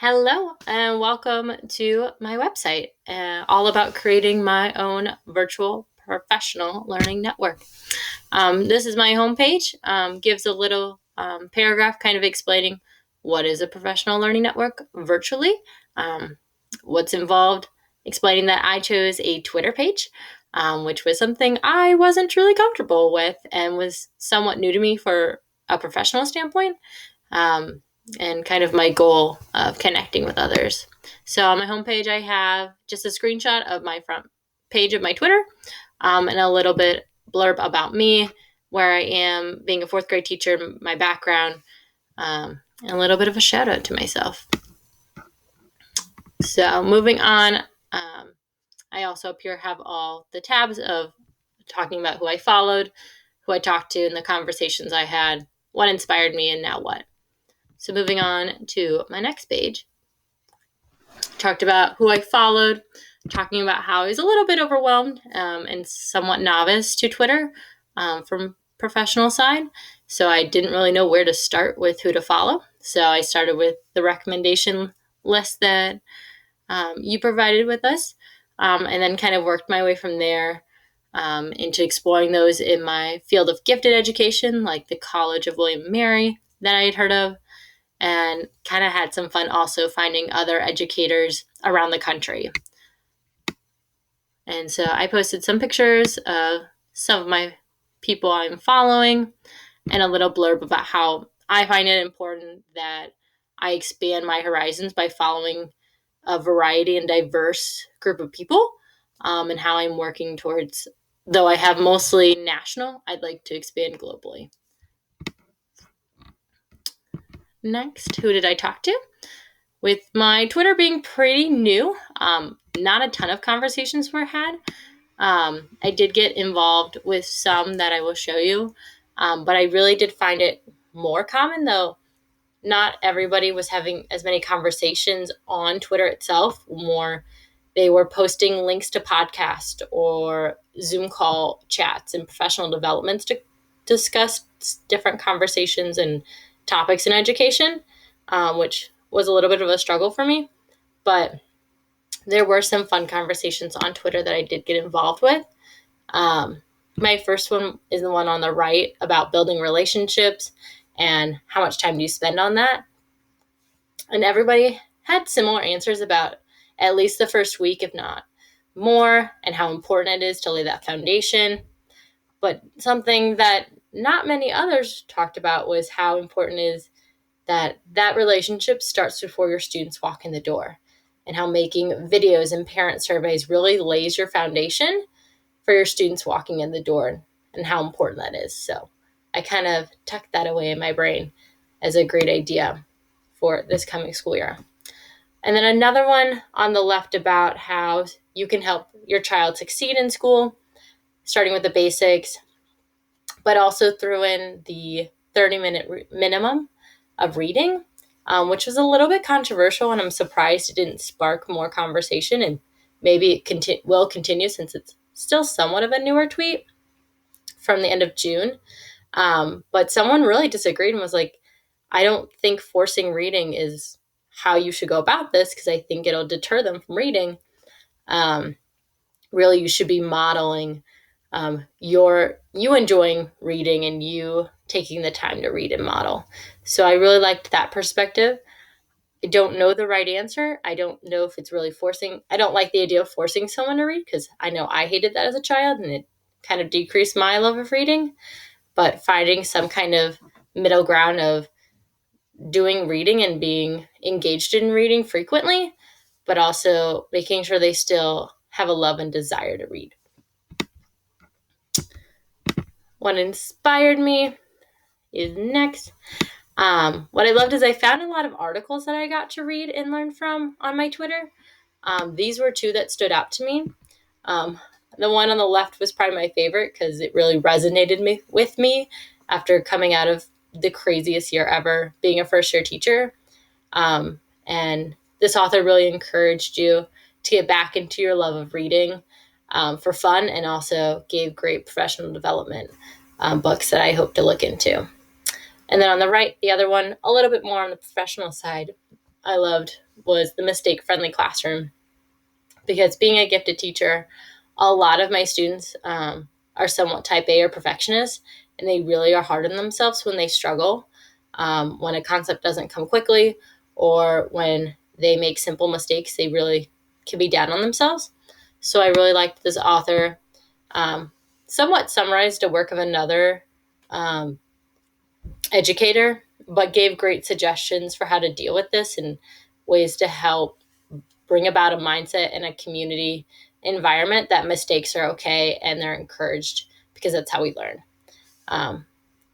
Hello, and welcome to my website, all about creating my own virtual professional learning network. This is my homepage, gives a little paragraph kind of explaining what is a professional learning network virtually, what's involved, explaining that I chose a Twitter page, which was something I wasn't truly comfortable with and was somewhat new to me for a professional standpoint. And kind of my goal of connecting with others. So on my homepage, I have just a screenshot of my front page of my Twitter, and a little bit blurb about me, where I am being a fourth grade teacher, my background, and a little bit of a shout out to myself. So moving on, I also up here have all the tabs of talking about who I followed, who I talked to, and the conversations I had, what inspired me, and now what. So moving on to my next page, talked about who I followed, talking about how I was a little bit overwhelmed and somewhat novice to Twitter from professional side. So I didn't really know where to start with who to follow. So I started with the recommendation list that you provided with us, and then kind of worked my way from there into exploring those in my field of gifted education, like the College of William and Mary that I had heard of, and kind of had some fun also finding other educators around the country. And so I posted some pictures of some of my people I'm following and a little blurb about how I find it important that I expand my horizons by following a variety and diverse group of people, and how I'm working towards, though I have mostly national, I'd like to expand globally. Next, who did I talk to? With my Twitter being pretty new, not a ton of conversations were had. I did get involved with some that I will show you, but I really did find it more common, though not everybody was having as many conversations on Twitter itself. More, they were posting links to podcasts or Zoom call chats and professional developments to discuss different conversations and topics in education, which was a little bit of a struggle for me. But there were some fun conversations on Twitter that I did get involved with. My first one is the one on the right about building relationships and how much time do you spend on that. And everybody had similar answers about at least the first week, if not more, and how important it is to lay that foundation. But something that not many others talked about was how important it is that relationship starts before your students walk in the door, and how making videos and parent surveys really lays your foundation for your students walking in the door, and how important that is. So I kind of tucked that away in my brain as a great idea for this coming school year. And then another one on the left about how you can help your child succeed in school, starting with the basics, but also threw in the 30-minute minimum of reading, which was a little bit controversial, and I'm surprised it didn't spark more conversation, and maybe it will continue since it's still somewhat of a newer tweet from the end of June. But someone really disagreed and was like, I don't think forcing reading is how you should go about this, because I think it'll deter them from reading. Really, you should be modeling you enjoying reading and you taking the time to read and model. So I really liked that perspective. I don't know the right answer. I don't know if it's really forcing. I don't like the idea of forcing someone to read, because I know I hated that as a child and it kind of decreased my love of reading. But finding some kind of middle ground of doing reading and being engaged in reading frequently, but also making sure they still have a love and desire to read. What inspired me is next. What I loved is I found a lot of articles that I got to read and learn from on my Twitter. These were two that stood out to me. The one on the left was probably my favorite because it really resonated with me after coming out of the craziest year ever, being a first-year teacher. And this author really encouraged you to get back into your love of reading for fun, and also gave great professional development books that I hope to look into. And then on the right, the other one, a little bit more on the professional side, I loved was the mistake-friendly classroom, because being a gifted teacher, a lot of my students are somewhat type A or perfectionists, and they really are hard on themselves when they struggle, when a concept doesn't come quickly, or when they make simple mistakes. They really can be down on themselves. So I really liked this author um, somewhat summarized a work of another um, educator, but gave great suggestions for how to deal with this and ways to help bring about a mindset and a community environment that mistakes are okay and they're encouraged, because that's how we learn. Um,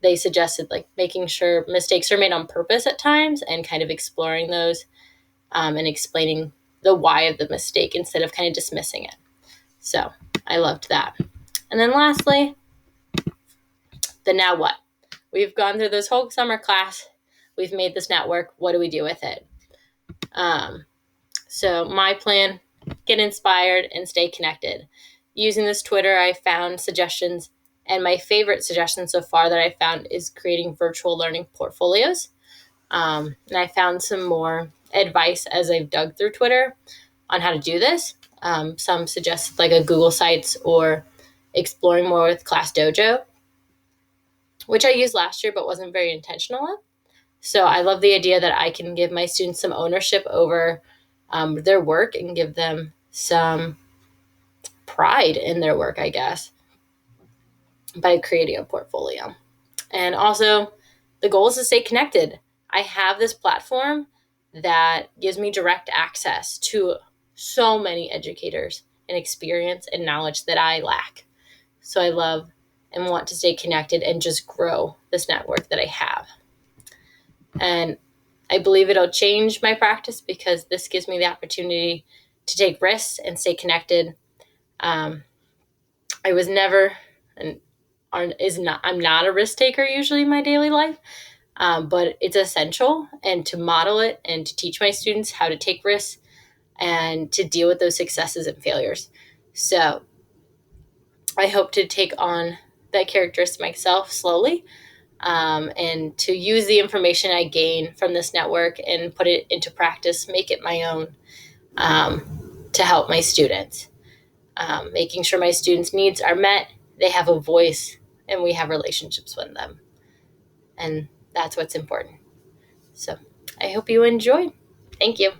they suggested like making sure mistakes are made on purpose at times and kind of exploring those, and explaining the why of the mistake instead of kind of dismissing it. So I loved that. And then lastly, the now what? We've gone through this whole summer class. We've made this network. What do we do with it? So my plan, get inspired and stay connected. Using this Twitter, I found suggestions, and my favorite suggestion so far that I found is creating virtual learning portfolios. And I found some more advice as I've dug through Twitter on how to do this. Some suggested like a Google Sites or exploring more with Class Dojo, which I used last year but wasn't very intentional in. So I love the idea that I can give my students some ownership over their work and give them some pride in their work, I guess, by creating a portfolio. And also, the goal is to stay connected. I have this platform that gives me direct access to so many educators and experience and knowledge that I lack. So I love and want to stay connected and just grow this network that I have. And I believe it'll change my practice because this gives me the opportunity to take risks and stay connected. I was never and I'm not a risk taker usually in my daily life, but it's essential, and to model it and to teach my students how to take risks and to deal with those successes and failures. So I hope to take on that characteristic myself slowly, and to use the information I gain from this network and put it into practice, make it my own, to help my students, making sure my students' needs are met, they have a voice, and we have relationships with them. And that's what's important. So I hope you enjoyed. Thank you.